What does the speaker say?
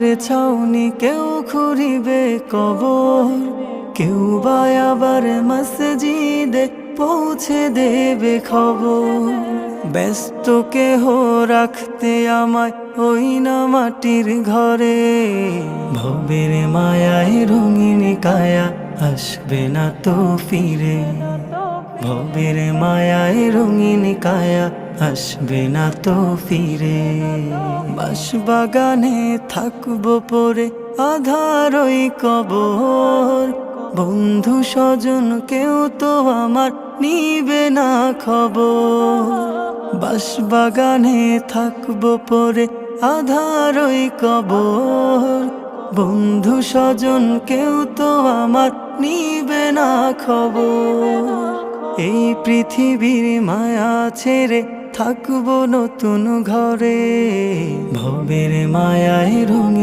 ছাউনি কেউ খুঁড়িবে কবর, কেউ বা আবার মসজিদে পৌঁছে দেবে খবর। ব্যস্ত কেহ রাখতে আমায় ওই না মাটির ঘরে, ভবের মায়ায় রঙিন কায়া আসবে না তো ফিরে। ভবের মায়ায় রঙিন কায়া আসবে না তো ফিরে। বাঁশবাগানে থাকবো পরে আধার ওই কবর, বন্ধু স্বজন কেউ তো আমার নিবে না খবর। বাঁশবাগানে থাকবো পরে আধার ওই কবর, বন্ধু স্বজন কেউ তো আমার নিবে না খবর। এই পৃথিবীর মায়া ছেড়ে থাকবো নতুন ঘরে, ভবের মায়ায় রঙিন